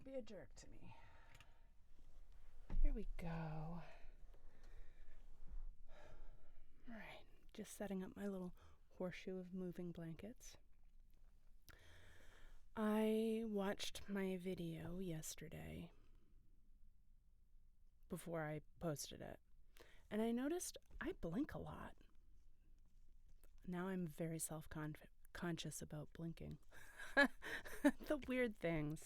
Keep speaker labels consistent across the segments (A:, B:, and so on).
A: Don't be a jerk to me. Here we go. All right, just setting up my little horseshoe of moving blankets. I watched my video yesterday before I posted it, and I noticed I blink a lot. Now I'm very self-conscious about blinking. The weird things.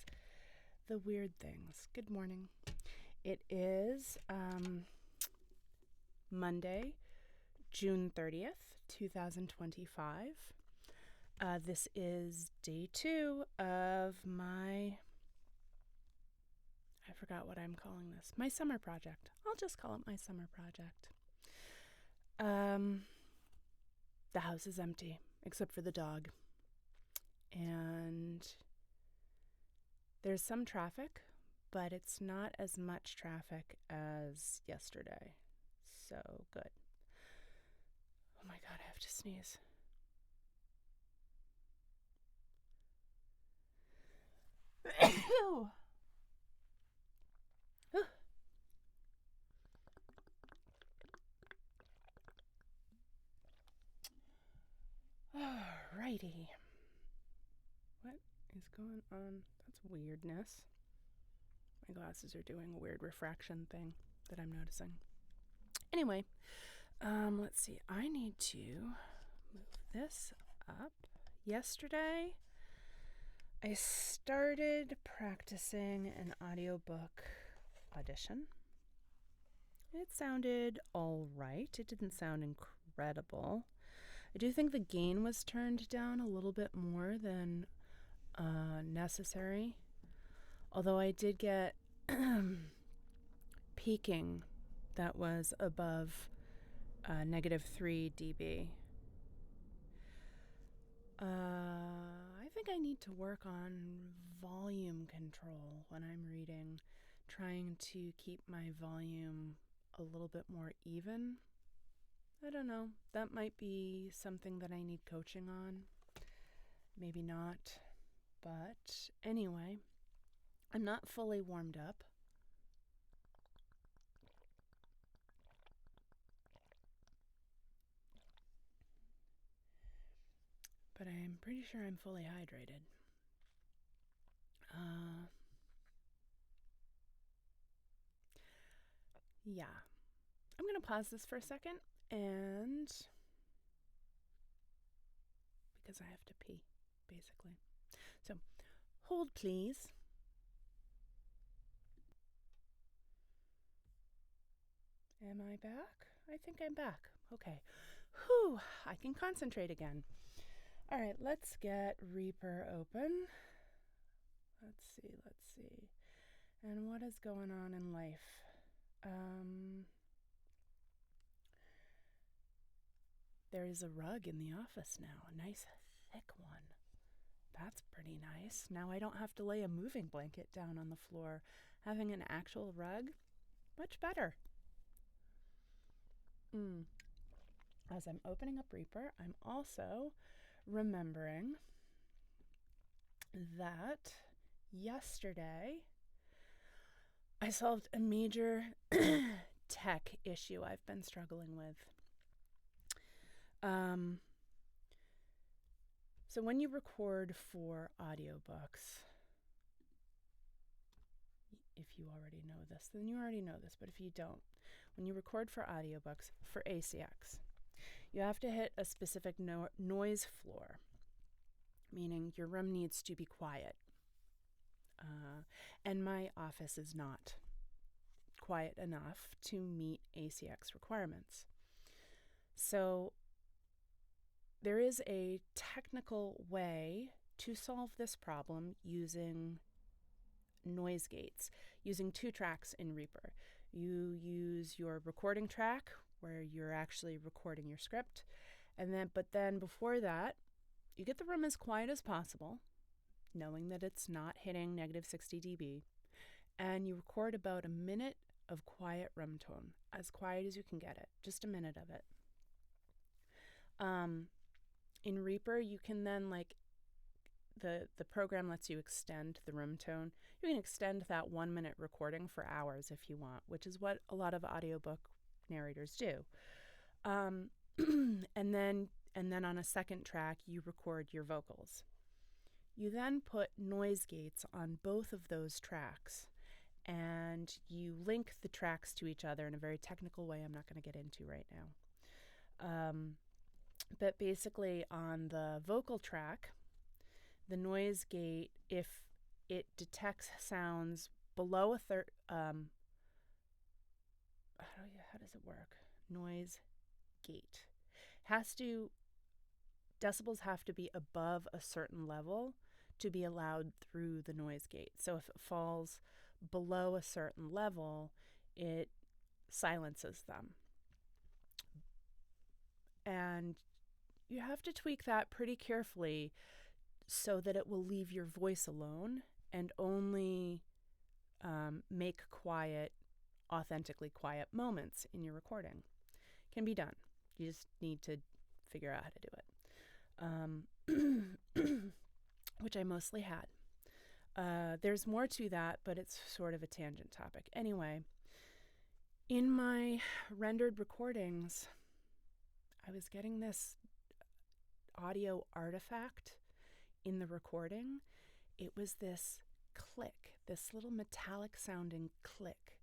A: Good morning. It is Monday, June 30th, 2025. This is day 2 of my, I forgot what I'm calling this, my summer project. I'll just call it my summer project. The house is empty, except for the dog. And there's some traffic, but it's not as much traffic as yesterday. So good. Oh my God, I have to sneeze. Alrighty. What is going on? That's weirdness. My glasses are doing a weird refraction thing that I'm noticing. Anyway, let's see. I need to move this up. Yesterday, I started practicing an audiobook audition. It sounded all right. It didn't sound incredible. I do think the gain was turned down a little bit more than necessary. Although I did get peaking that was above -3 dB. I think I need to work on volume control when I'm reading, trying to keep my volume a little bit more even. I don't know. That might be something that I need coaching on. Maybe not. But anyway, I'm not fully warmed up. But I'm pretty sure I'm fully hydrated. Yeah. I'm going to pause this for a second, and because I have to pee, basically. So, hold please. Am I back? I think I'm back. Okay. Whew, I can concentrate again. All right, let's get Reaper open. Let's see. And what is going on in life? There is a rug in the office now, a nice thick one. That's pretty nice. Now I don't have to lay a moving blanket down on the floor. Having an actual rug, much better. As I'm opening up Reaper, I'm also remembering that yesterday I solved a major tech issue I've been struggling with. So when you record for audiobooks, if you already know this, then you already know this, but if you don't, when you record for audiobooks for ACX, you have to hit a specific noise floor, meaning your room needs to be quiet. And my office is not quiet enough to meet ACX requirements. So there is a technical way to solve this problem using noise gates, using 2 tracks in Reaper. You use your recording track where you're actually recording your script, but then before that, you get the room as quiet as possible, knowing that it's not hitting -60 dB, and you record about a minute of quiet room tone, as quiet as you can get it, just a minute of it. In Reaper, you can then the program lets you extend the room tone. You can extend that 1 minute recording for hours if you want, which is what a lot of audiobook narrators do. And then on a second track, you record your vocals. You then put noise gates on both of those tracks, and you link the tracks to each other in a very technical way I'm not going to get into right now. But basically on the vocal track, the noise gate, if it detects sounds below a third, how does it work? Noise gate. Decibels have to be above a certain level to be allowed through the noise gate. So if it falls below a certain level, it silences them. And you have to tweak that pretty carefully so that it will leave your voice alone and only make quiet, authentically quiet moments in your recording. Can be done. You just need to figure out how to do it, which I mostly had. There's more to that, but it's sort of a tangent topic. Anyway, in my rendered recordings, I was getting this audio artifact in the recording. It was this click, this little metallic sounding click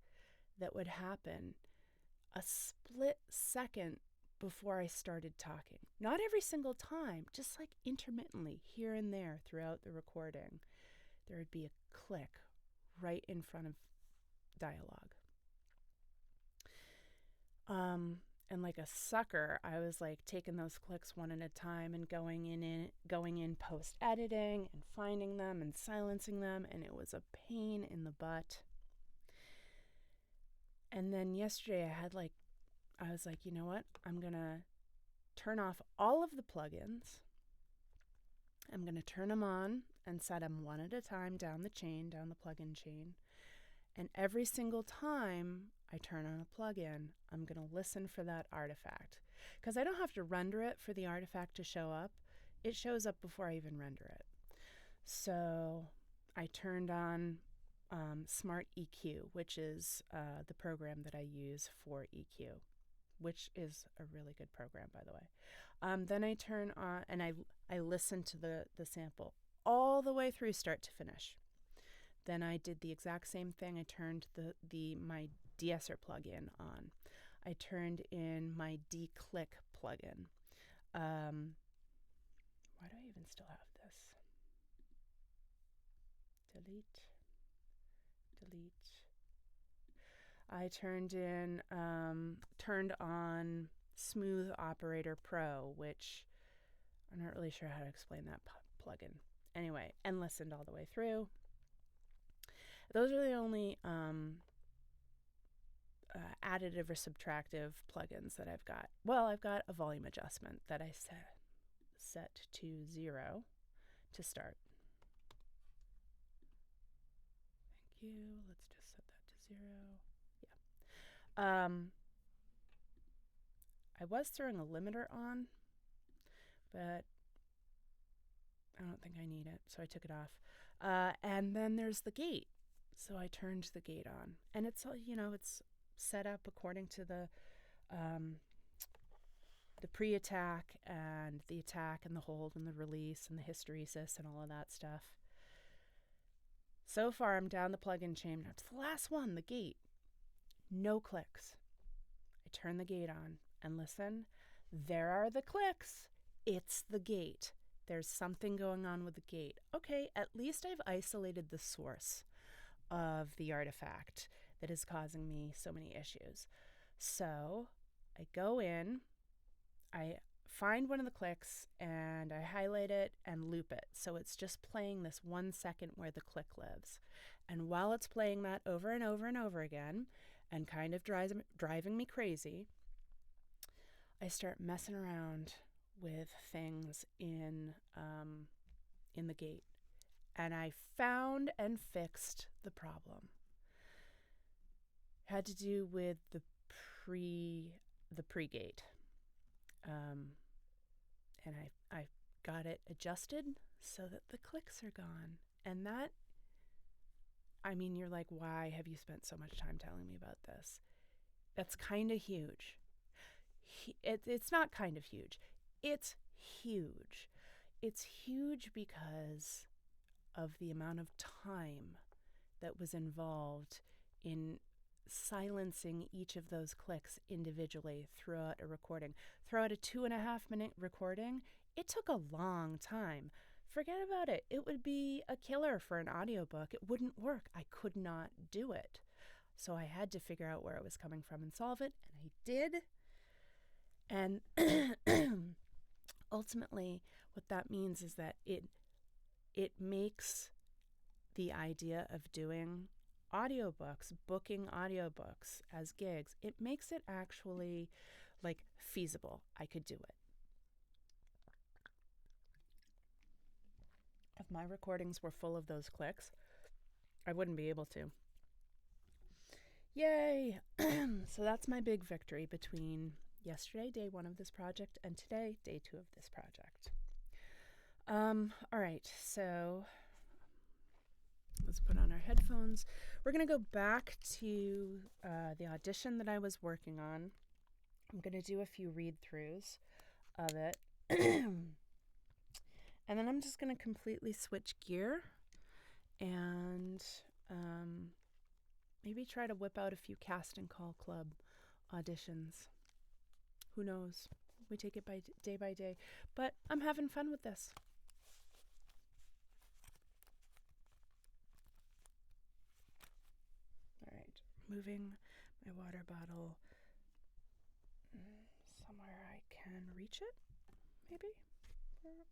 A: that would happen a split second before I started talking. Not every single time, just like intermittently here and there throughout the recording. There would be a click right in front of dialogue. And like a sucker, I was like taking those clicks one at a time and going in post-editing and finding them and silencing them, and it was a pain in the butt. And then yesterday I was like, you know what? I'm going to turn off all of the plugins. I'm going to turn them on and set them one at a time down the plugin chain. And every single time I turn on a plugin, I'm going to listen for that artifact. Because I don't have to render it for the artifact to show up. It shows up before I even render it. So I turned on Smart EQ, which is the program that I use for EQ, which is a really good program, by the way. Then I turn on and I listen to the sample all the way through start to finish. Then I did the exact same thing. I turned my de-esser plugin on. I turned in my de-click plugin. Why do I even still have this? Delete. I turned on Smooth Operator Pro, which I'm not really sure how to explain that plugin. Anyway, and listened all the way through. Those are the only additive or subtractive plugins that I've got. Well, I've got a volume adjustment that I set to 0 to start. Thank you. Let's just set that to 0. Yeah. I was throwing a limiter on, but I don't think I need it, so I took it off. And then there's the gate. So I turned the gate on, and it's it's set up according to the pre-attack and the attack and the hold and the release and the hysteresis and all of that stuff. So far, I'm down the plugin chain. Now to the last one, the gate. No clicks. I turn the gate on and listen. There are the clicks. It's the gate. There's something going on with the gate. Okay, at least I've isolated the source of the artifact that is causing me so many issues. So I go in, I find one of the clicks, and I highlight it and loop it. So it's just playing this 1 second where the click lives. And while it's playing that over and over and over again and kind of driving me crazy, I start messing around with things in the gate. And I found and fixed the problem. It had to do with the pre-gate. And I got it adjusted so that the clicks are gone. And that, I mean, you're like, why have you spent so much time telling me about this? That's kind of huge. It's not kind of huge. It's huge. It's huge because of the amount of time that was involved in silencing each of those clicks individually throughout a recording. Throughout a 2.5-minute recording, it took a long time. Forget about it. It would be a killer for an audiobook. It wouldn't work. I could not do it. So I had to figure out where it was coming from and solve it, and I did. And ultimately, what that means is that it makes the idea of doing audiobooks, booking audiobooks as gigs, it makes it actually like feasible. I could do it. If my recordings were full of those clicks, I wouldn't be able to. Yay! So that's my big victory between yesterday, day 1 of this project, and today, day 2 of this project. All right, so let's put on our headphones. We're going to go back to the audition that I was working on. I'm going to do a few read-throughs of it. And then I'm just going to completely switch gear and maybe try to whip out a few casting call club auditions. Who knows? We take it by day. But I'm having fun with this. All right, moving my water bottle somewhere I can reach it, maybe? There we go.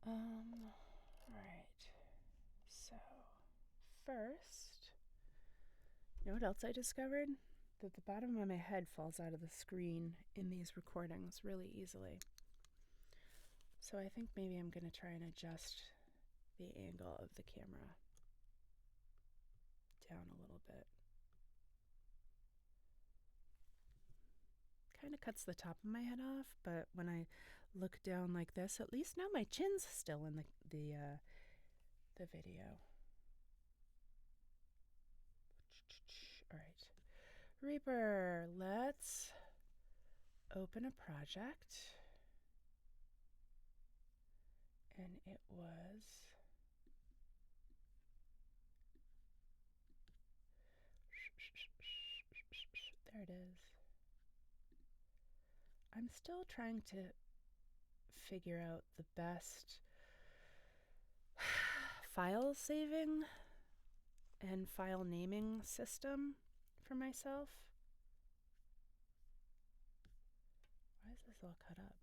A: All right. So, first, you know what else I discovered? That the bottom of my head falls out of the screen in these recordings really easily. So I think maybe I'm going to try and adjust the angle of the camera down a little bit. Kind of cuts the top of my head off, but when I look down like this, at least now my chin's still in the video. All right, Reaper, let's open a project. And it was there it is. I'm still trying to figure out the best file saving and file naming system for myself. Why is this all cut up?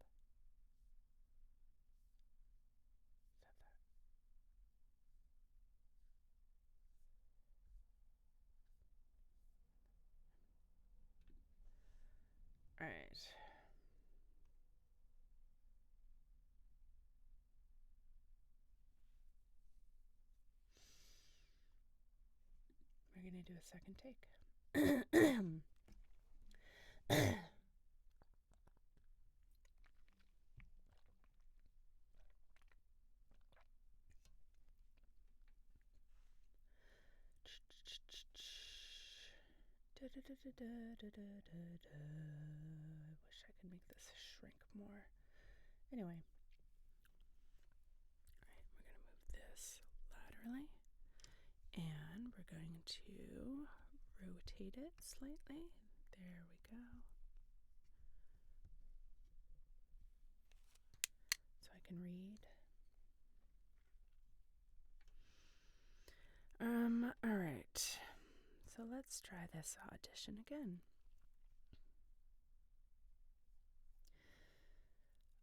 A: All right. We're going to do a second take. I wish I could make this shrink more. Anyway. All right, we're going to move this laterally. And we're going to rotate it slightly. There we go. So I can read. All right. So let's try this audition again.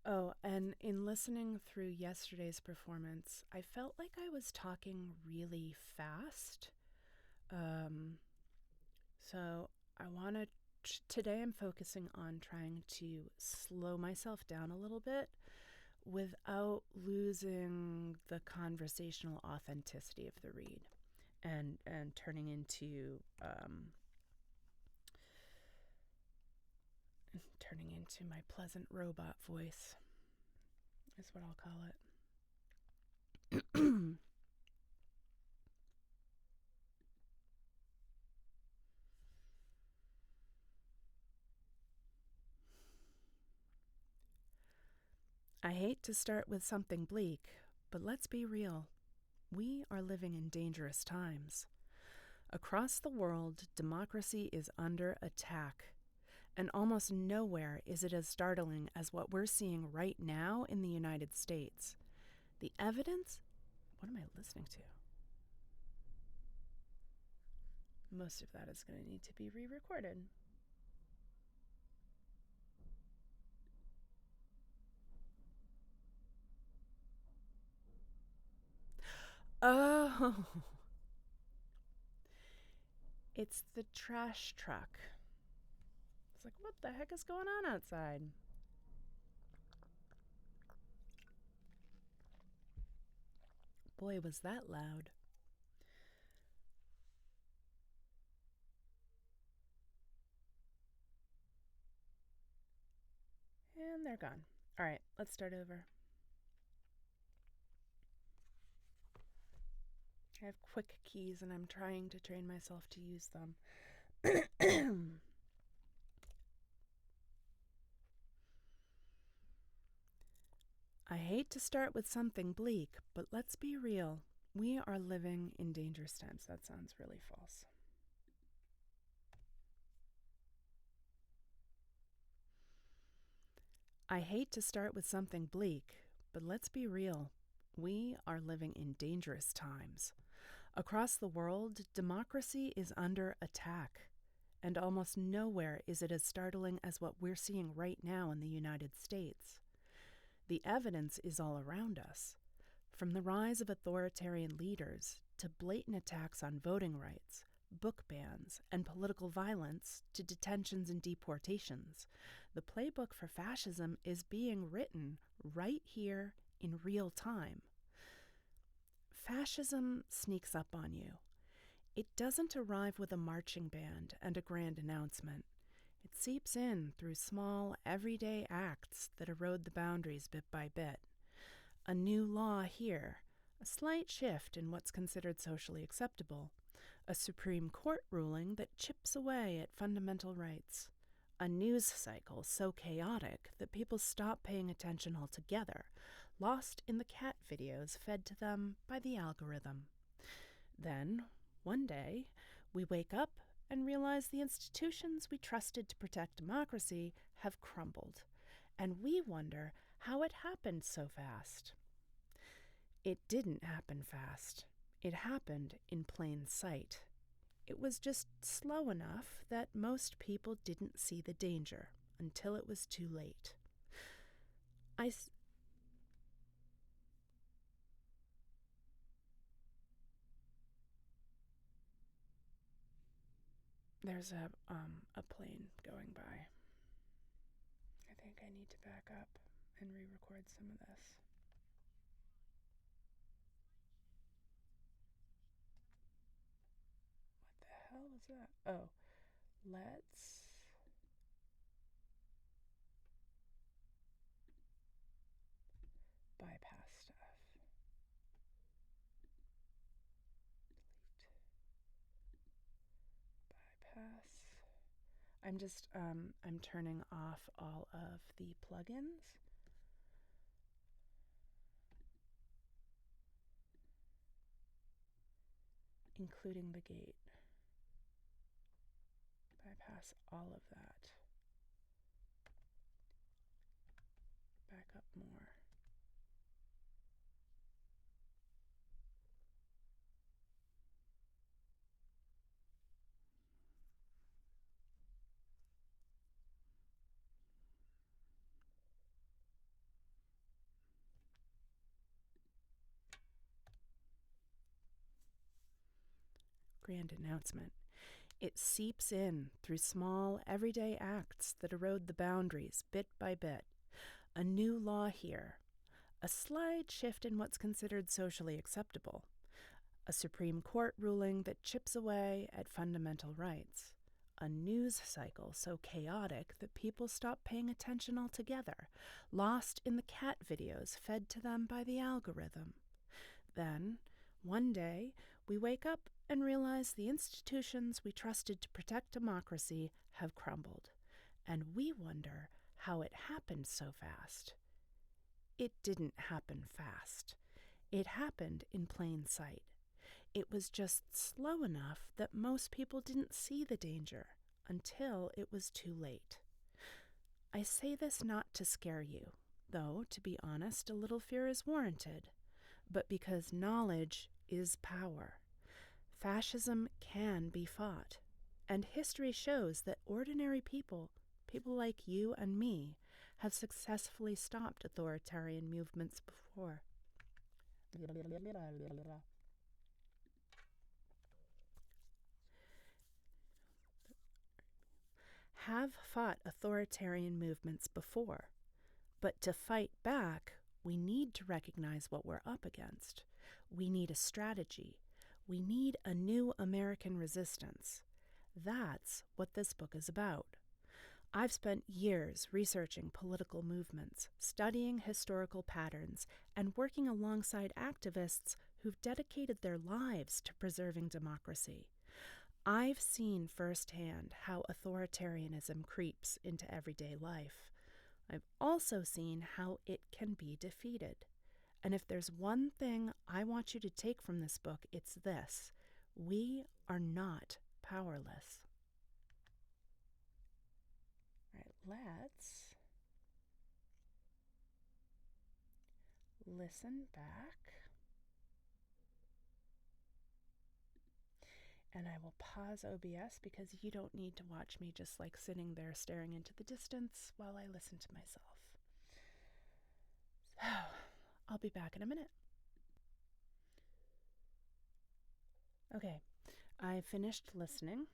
A: Oh, and in listening through yesterday's performance, I felt like I was talking really fast. So I want to, today I'm focusing on trying to slow myself down a little bit without losing the conversational authenticity of the read and turning into my pleasant robot voice, is what I'll call it. I hate to start with something bleak, but let's be real. We are living in dangerous times. Across the world, democracy is under attack, and almost nowhere is it as startling as what we're seeing right now in the United States. The evidence? What am I listening to? Most of that is going to need to be re-recorded. Oh, it's the trash truck. It's like, what the heck is going on outside? Boy, was that loud. And they're gone. All right, let's start over. I have quick keys and I'm trying to train myself to use them. I hate to start with something bleak, but let's be real. We are living in dangerous times. That sounds really false. I hate to start with something bleak, but let's be real. We are living in dangerous times. Across the world, democracy is under attack, and almost nowhere is it as startling as what we're seeing right now in the United States. The evidence is all around us, from the rise of authoritarian leaders to blatant attacks on voting rights, book bans, and political violence to detentions and deportations. The playbook for fascism is being written right here in real time. Fascism sneaks up on you. It doesn't arrive with a marching band and a grand announcement. It seeps in through small, everyday acts that erode the boundaries bit by bit. A new law here, a slight shift in what's considered socially acceptable, a Supreme Court ruling that chips away at fundamental rights, a news cycle so chaotic that people stop paying attention altogether, lost in the cat videos fed to them by the algorithm. Then, one day, we wake up and realize the institutions we trusted to protect democracy have crumbled, and we wonder how it happened so fast. It didn't happen fast. It happened in plain sight. It was just slow enough that most people didn't see the danger until it was too late. There's a plane going by. I think I need to back up and re-record some of this. What the hell was that? Oh, let's bypass stuff. Delete. Bypass. I'm turning off all of the plugins. Including the gate. Bypass all of that. Back up more. Grand announcement. It seeps in through small, everyday acts that erode the boundaries bit by bit. A new law here. A slight shift in what's considered socially acceptable. A Supreme Court ruling that chips away at fundamental rights. a news cycle so chaotic that people stop paying attention altogether, lost in the cat videos fed to them by the algorithm. Then, one day, we wake up and realize the institutions we trusted to protect democracy have crumbled, and we wonder how it happened so fast. It didn't happen fast. It happened in plain sight. It was just slow enough that most people didn't see the danger until it was too late. I say this not to scare you, though, to be honest, a little fear is warranted, but because knowledge is power. Fascism can be fought, and history shows that ordinary people like you and me, have successfully stopped authoritarian movements before. Have fought authoritarian movements before, but to fight back, we need to recognize what we're up against. We need a strategy. We need a new American resistance. That's what this book is about. I've spent years researching political movements, studying historical patterns, and working alongside activists who've dedicated their lives to preserving democracy. I've seen firsthand how authoritarianism creeps into everyday life. I've also seen how it can be defeated. And if there's one thing I want you to take from this book, it's this: we are not powerless. All right, let's listen back. And I will pause OBS because you don't need to watch me just like sitting there staring into the distance while I listen to myself. So, I'll be back in a minute. Okay, I finished listening,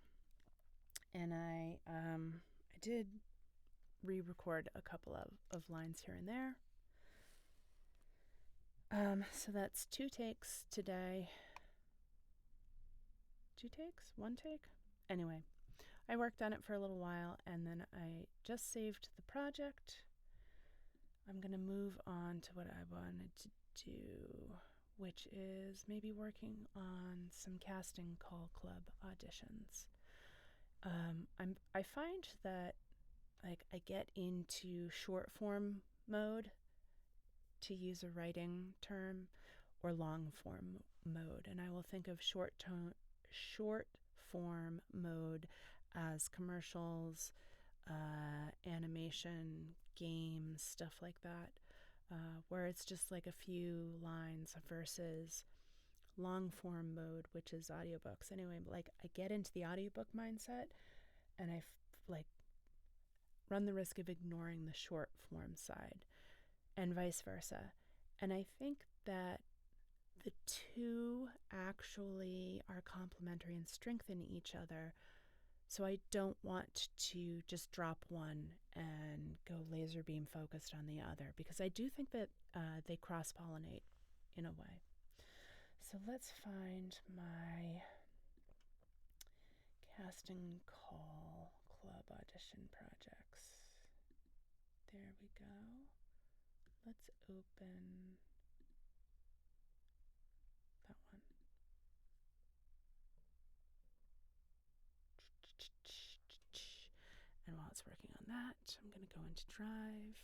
A: and I did re-record a couple of lines here and there. So that's 2 takes today. 2 takes? 1 take? Anyway, I worked on it for a little while, and then I just saved the project. I'm going to move on to what I wanted to do, which is maybe working on some casting call club auditions. I find that I get into short form mode, to use a writing term, or long form mode, and I will think of short form mode as commercials, animation, games, stuff like that, where it's just like a few lines, versus long form mode, which is audiobooks. Anyway, I get into the audiobook mindset, and I run the risk of ignoring the short form side, and vice versa. And I think that the two actually are complementary and strengthen each other. So I don't want to just drop one and go laser beam focused on the other, because I do think that they cross-pollinate in a way. So let's find my casting call club audition projects. There we go. Let's open that one. And while it's working on that, I'm going to go into Drive.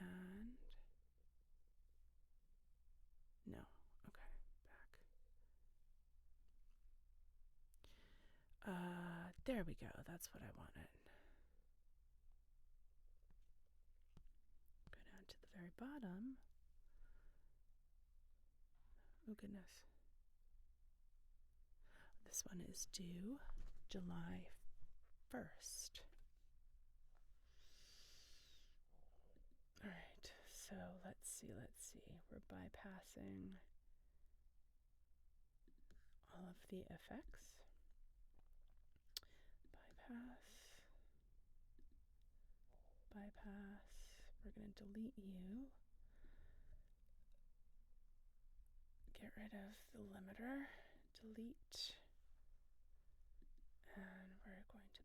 A: And no, okay, back. There we go. That's what I wanted. Go down to the very bottom. Oh goodness. This one is due July 1st. All right, so let's see. We're bypassing all of the effects. Bypass. We're going to delete you. Get rid of the limiter. Delete.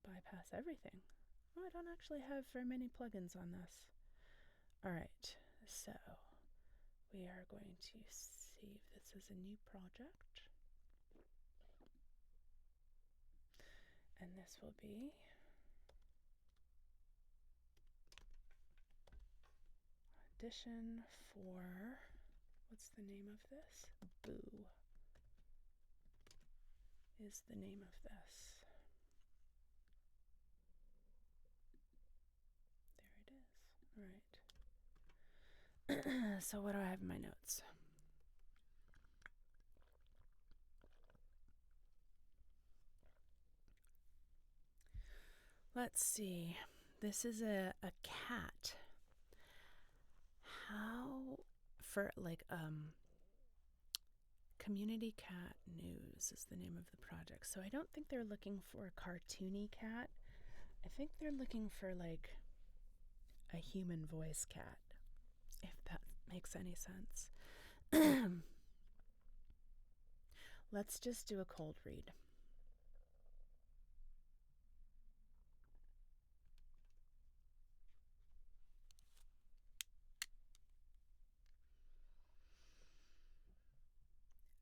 A: bypass everything. Oh, I don't actually have very many plugins on this. All right, so we are going to save this as a new project. And this will be audition for, what's the name of this? Boo is the name of this. There it is. All right. So what do I have in my notes? Let's see. This is a cat. How, for like, Community Cat News is the name of the project. So I don't think they're looking for a cartoony cat. I think they're looking for like a human voice cat, if that makes any sense. Let's just do a cold read.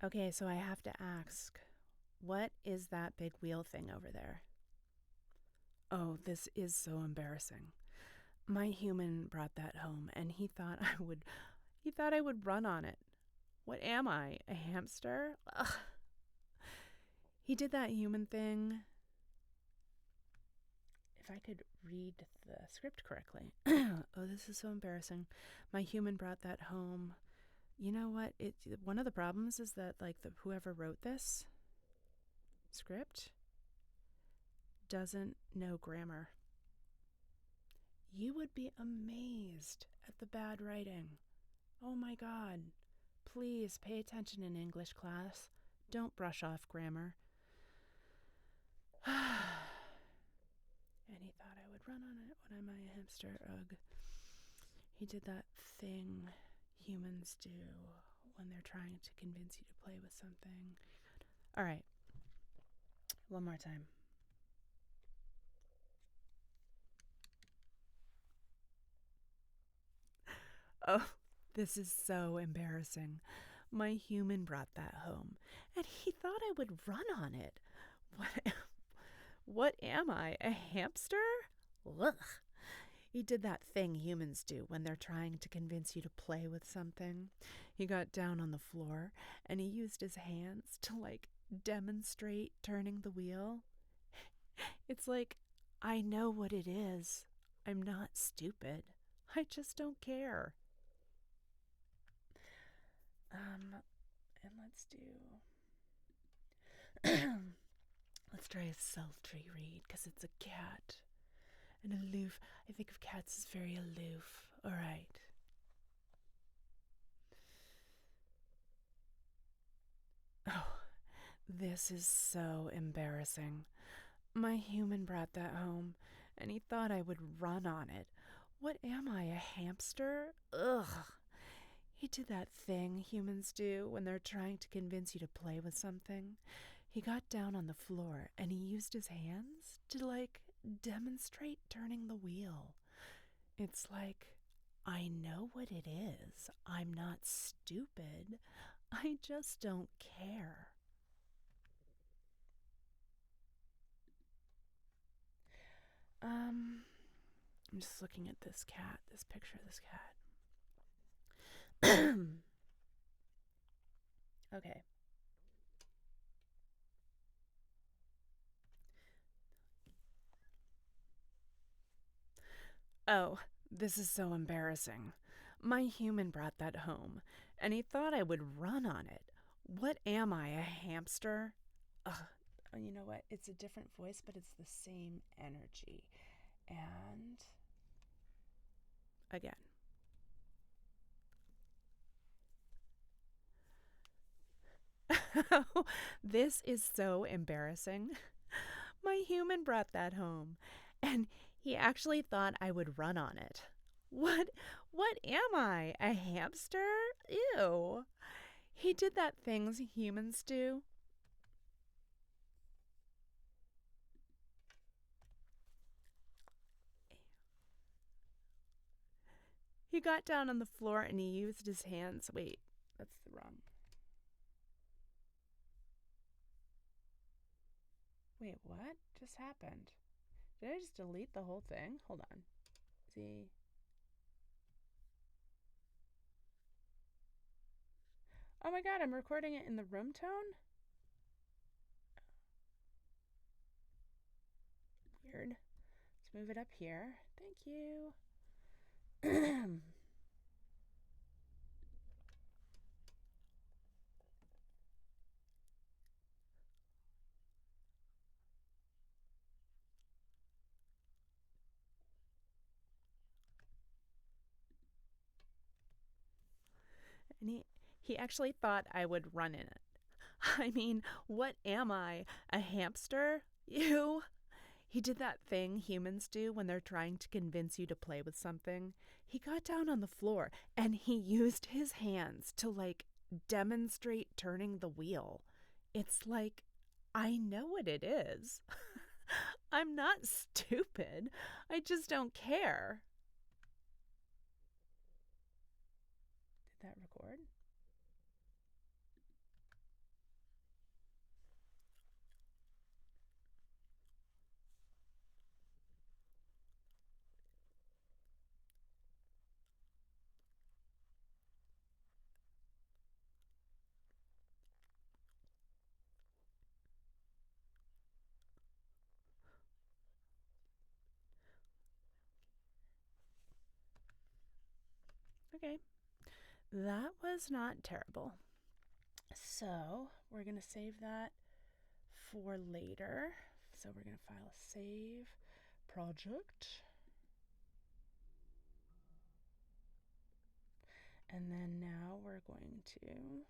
A: Okay, so I have to ask, what is that big wheel thing over there? Oh, this is so embarrassing. My human brought that home and he thought I would run on it. What am I, a hamster? Ugh. He did that human thing. If I could read the script correctly. Oh, this is so embarrassing. My human brought that home. You know what? One of the problems is that like whoever wrote this script doesn't know grammar. You would be amazed at the bad writing. Oh my God. Please pay attention in English class. Don't brush off grammar. And he thought I would run on it. What am I, a hamster? Ugh. He did that thing humans do when they're trying to convince you to play with something. All right. One more time. Oh, this is so embarrassing. My human brought that home, and he thought I would run on it. What am I, a hamster? Ugh. He did that thing humans do when they're trying to convince you to play with something. He got down on the floor, and he used his hands to, like, demonstrate turning the wheel. It's like, I know what it is. I'm not stupid. I just don't care. And let's try a sultry read, because it's a cat. And aloof. I think of cats as very aloof. All right. Oh, this is so embarrassing. My human brought that home, and he thought I would run on it. What am I, a hamster? Ugh. He did that thing humans do when they're trying to convince you to play with something. He got down on the floor, and he used his hands to, like, demonstrate turning the wheel. It's like, I know what it is. I'm not stupid. I just don't care. I'm just looking at this cat, this picture of this cat. Okay. Oh, this is so embarrassing. My human brought that home, and he thought I would run on it. What am I, a hamster? Ugh. You know what? It's a different voice, but it's the same energy. And again. This is so embarrassing. My human brought that home, and he actually thought I would run on it. What am I, a hamster? Ew. He did that things humans do. He got down on the floor and he used his hands. Wait, that's the wrong. Wait, what just happened? Did I just delete the whole thing? Hold on. See. Oh my God, I'm recording it in the room tone? Weird. Let's move it up here. Thank you. And he actually thought I would run in it. I mean, what am I? A hamster? You? He did that thing humans do when they're trying to convince you to play with something. He got down on the floor and he used his hands to demonstrate turning the wheel. It's like, I know what it is. I'm not stupid. I just don't care. Did that record? Okay. That was not terrible. So we're going to save that for later. So we're going to file a save project. And then now we're going to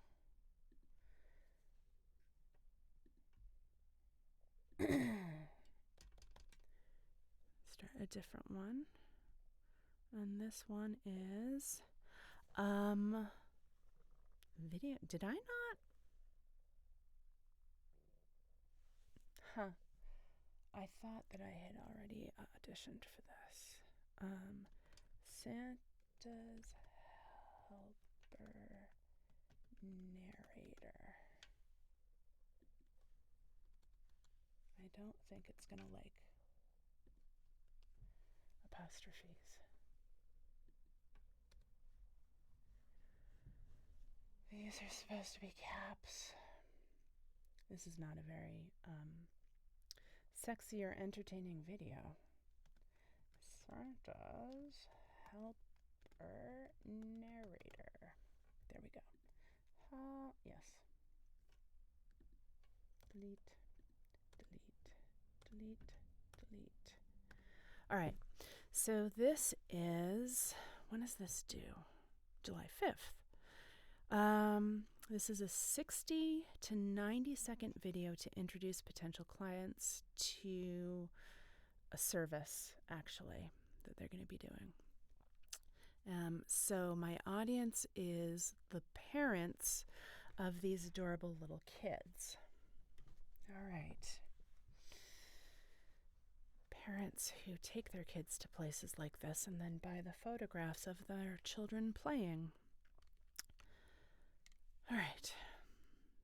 A: start a different one. And this one is video. Did I not? Huh. I thought that I had already auditioned for this. Santa's helper narrator. I don't think it's gonna like apostrophes. These are supposed to be caps. This is not a very sexy or entertaining video. Santa's helper narrator. There we go. Yes. Delete, delete, delete, delete. All right. So this is, when is this due? July 5th. This is a 60 to 90 second video to introduce potential clients to a service, actually, that they're going to be doing. So my audience is the parents of these adorable little kids. All right. Parents who take their kids to places like this and then buy the photographs of their children playing. All right.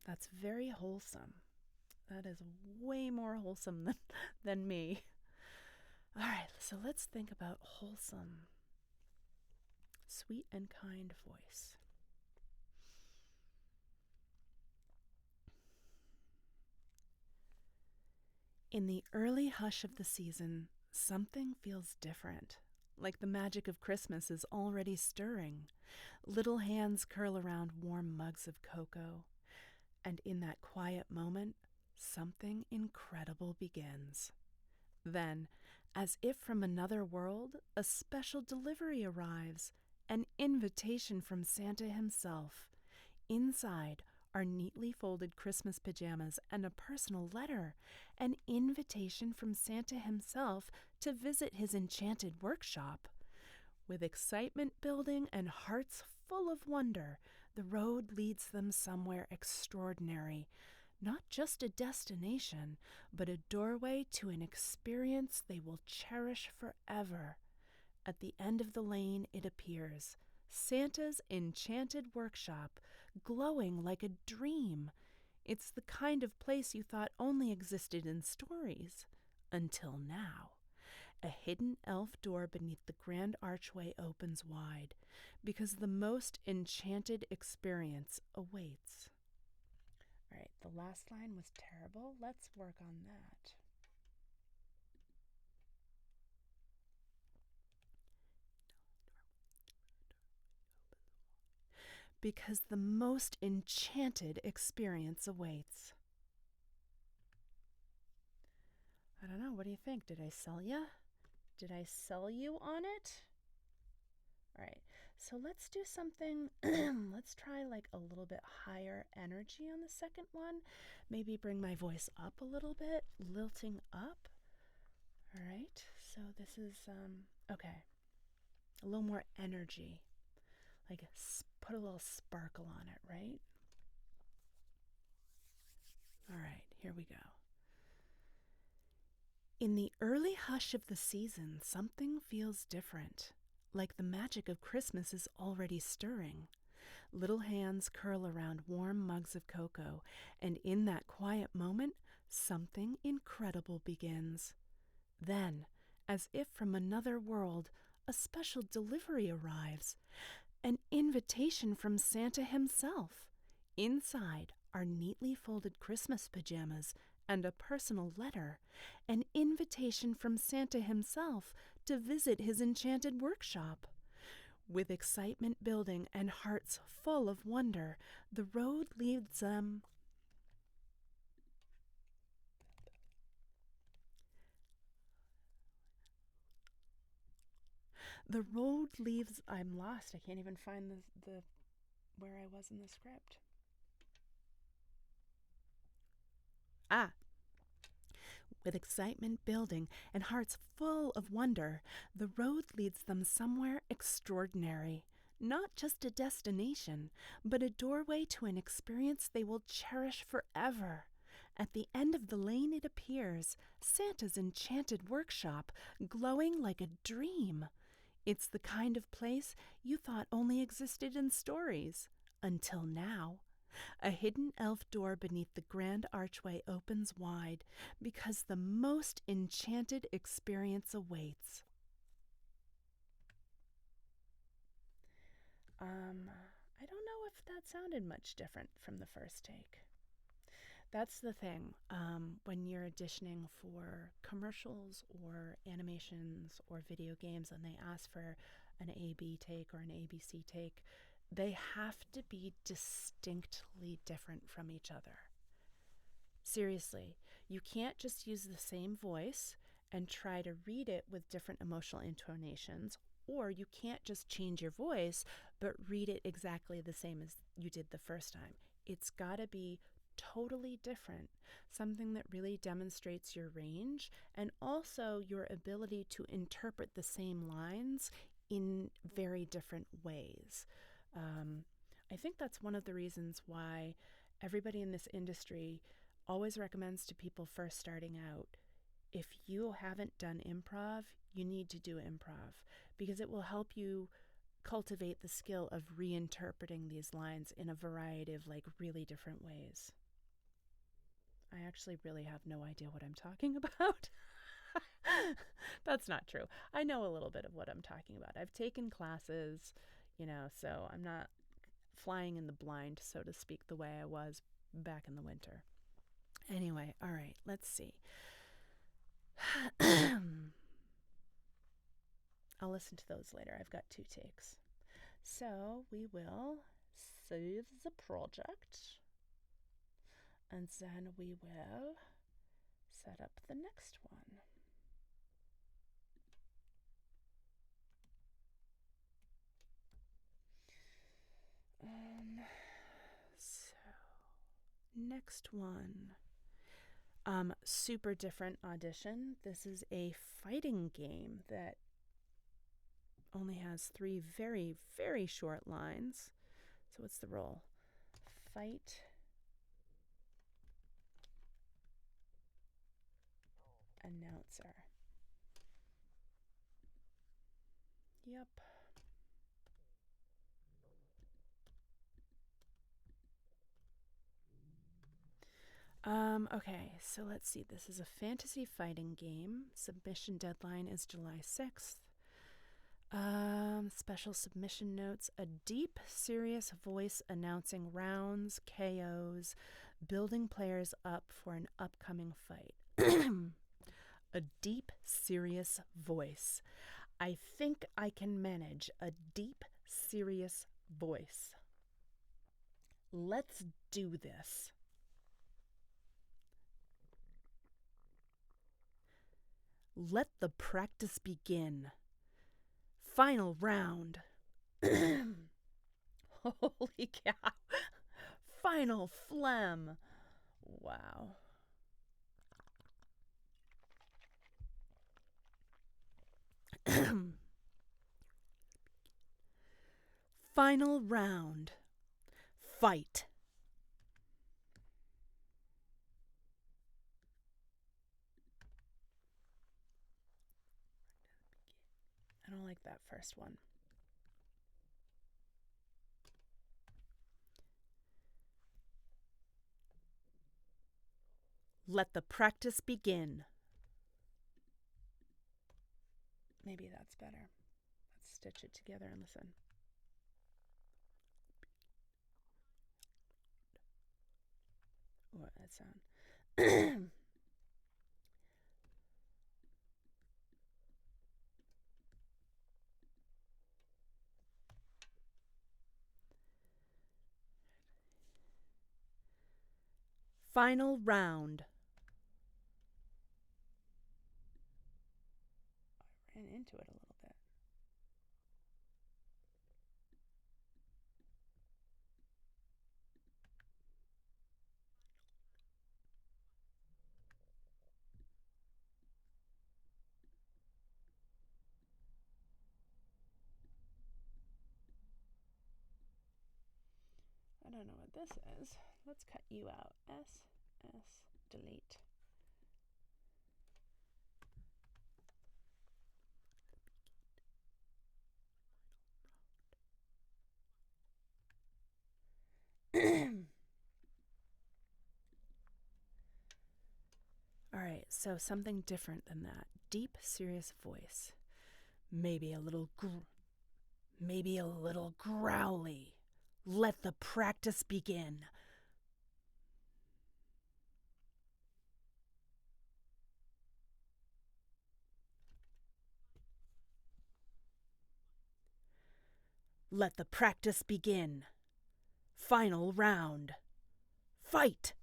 A: That's very wholesome. That is way more wholesome than me. All right, so let's think about wholesome. Sweet and kind voice. In the early hush of the season, something feels different. Like the magic of Christmas is already stirring. Little hands curl around warm mugs of cocoa. And in that quiet moment, something incredible begins. Then, as if from another world, a special delivery arrives, an invitation from Santa himself. Inside are neatly folded Christmas pajamas and a personal letter, an invitation from Santa himself to visit his enchanted workshop. With excitement building and hearts full of wonder, the road leads them somewhere extraordinary. Not just a destination, but a doorway to an experience they will cherish forever. At the end of the lane it appears, Santa's enchanted workshop, glowing like a dream. It's the kind of place you thought only existed in stories. Until now. A hidden elf door beneath the grand archway opens wide, because the most enchanted experience awaits. All right, the last line was terrible. Let's work on that. Because the most enchanted experience awaits. I don't know. What do you think? Did I sell you? Did I sell you on it? All right. So let's do something. Let's try like a little bit higher energy on the second one. Maybe bring my voice up a little bit, lilting up. All right. So this is, okay. A little more energy. Like put a little sparkle on it, right? All right. Here we go. In the early hush of the season, something feels different, like the magic of Christmas is already stirring. Little hands curl around warm mugs of cocoa, and in that quiet moment, something incredible begins. Then, as if from another world, a special delivery arrives, an invitation from Santa himself. Inside are neatly folded Christmas pajamas and a personal letter, an invitation from Santa himself to visit his enchanted workshop. With excitement building and hearts full of wonder, the road leads them. I'm lost. I can't even find the where I was in the script. With excitement building and hearts full of wonder, the road leads them somewhere extraordinary. Not just a destination, but a doorway to an experience they will cherish forever. At the end of the lane it appears, Santa's enchanted workshop, glowing like a dream. It's the kind of place you thought only existed in stories. Until now. A hidden elf door beneath the grand archway opens wide, because the most enchanted experience awaits. I don't know if that sounded much different from the first take. That's the thing. When you're auditioning for commercials or animations or video games and they ask for an A-B take or an ABC take, they have to be distinctly different from each other. Seriously, you can't just use the same voice and try to read it with different emotional intonations, or you can't just change your voice but read it exactly the same as you did the first time. It's got to be totally different, something that really demonstrates your range and also your ability to interpret the same lines in very different ways. I think that's one of the reasons why everybody in this industry always recommends to people first starting out, if you haven't done improv, you need to do improv, because it will help you cultivate the skill of reinterpreting these lines in a variety of like really different ways. I actually really have no idea what I'm talking about. That's not true. I know a little bit of what I'm talking about. I've taken classes, so I'm not flying in the blind, so to speak, the way I was back in the winter. Anyway, all right, let's see. I'll listen to those later. I've got 2 takes. So we will save the project, and then we will set up the next one. So next one. Super different audition. This is a fighting game that only has 3 very, very short lines. So what's the role? Fight announcer. Yep. Okay, so let's see. This is a fantasy fighting game. Submission deadline is July 6th. Special submission notes. A deep, serious voice announcing rounds, KOs, building players up for an upcoming fight. A deep, serious voice. I think I can manage a deep, serious voice. Let's do this. Let the practice begin. Final round. Holy cow. Final phlegm. Wow. Final round. Fight. I don't like that first one. Let the practice begin. Maybe that's better. Let's stitch it together and listen. What that sound? Final round. I ran into it a little bit. I don't know what this is. Let's cut you out. S, delete. All right, so something different than that. Deep, serious voice. Maybe a little growly. Let the practice begin. Let the practice begin. Final round. Fight!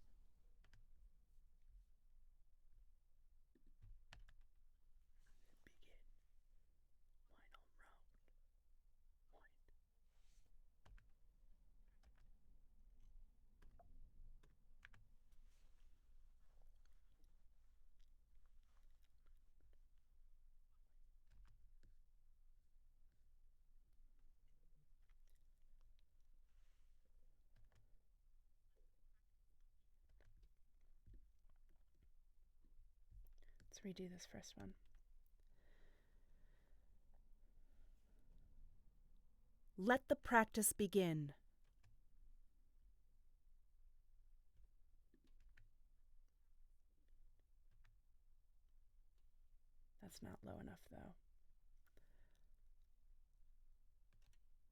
A: Let's redo this first one. Let the practice begin. That's not low enough, though.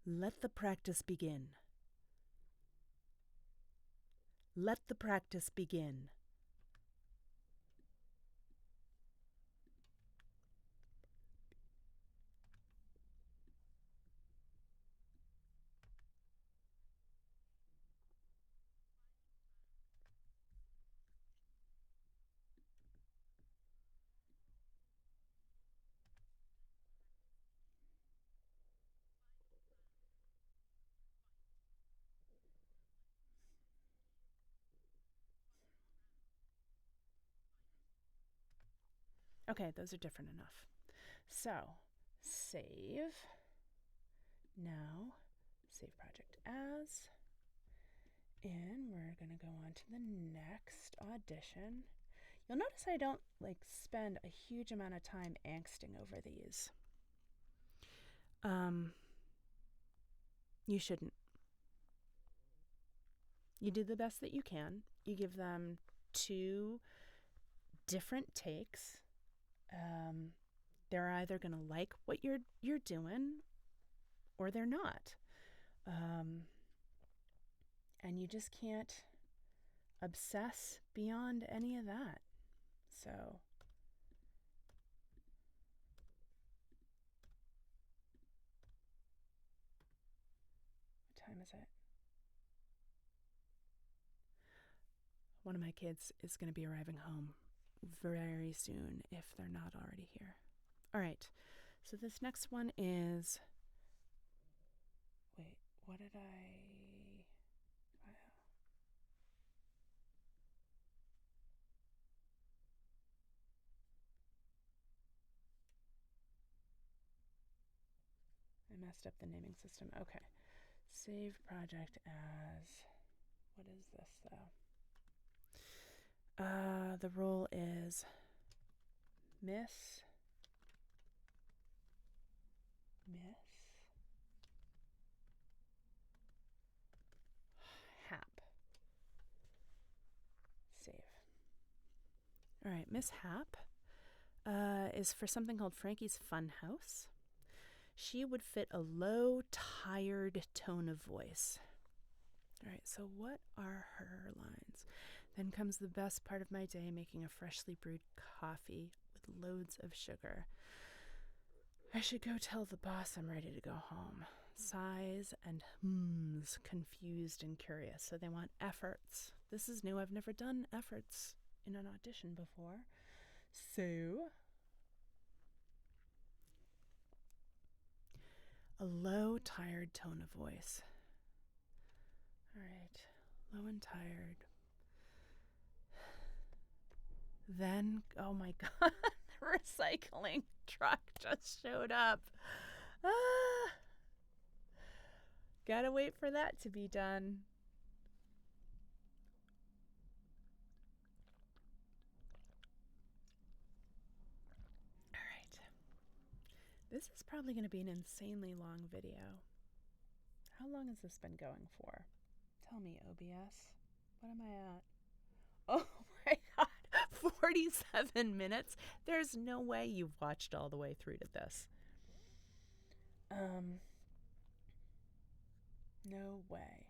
A: Let the practice begin. Let the practice begin. Okay, those are different enough. So, save. Now, save project as. And we're going to go on to the next audition. You'll notice I don't spend a huge amount of time angsting over these. You shouldn't. You do the best that you can. You give them 2 different takes. They're either going to like what you're doing or they're not. And you just can't obsess beyond any of that. So what time is it? One of my kids is going to be arriving home very soon if they're not already here. All right. So this next one is, wait, what did I messed up the naming system. Okay. Save project as, what is this though? The role is Miss Hap. Save. All right, Miss Hap is for something called Frankie's Fun House. She would fit a low, tired tone of voice. All right, so what are her lines? Then comes the best part of my day, making a freshly brewed coffee with loads of sugar. I should go tell the boss I'm ready to go home. Sighs and hums, confused and curious. So they want efforts. This is new. I've never done efforts in an audition before. So, a low, tired tone of voice. All right, low and tired. Then, oh my God, the recycling truck just showed up. Gotta wait for that to be done. All right. This is probably going to be an insanely long video. How long has this been going for? Tell me, OBS. What am I at? Oh my God, 47 minutes? There's no way you've watched all the way through to this. No way.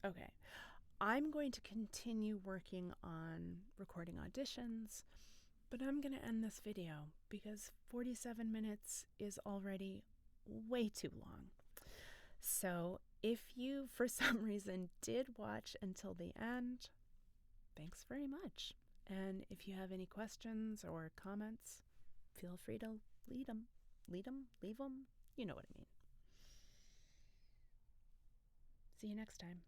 A: Okay. I'm going to continue working on recording auditions, but I'm going to end this video because 47 minutes is already way too long. So if you, for some reason, did watch until the end, thanks very much. And if you have any questions or comments, feel free to leave them. You know what I mean. See you next time.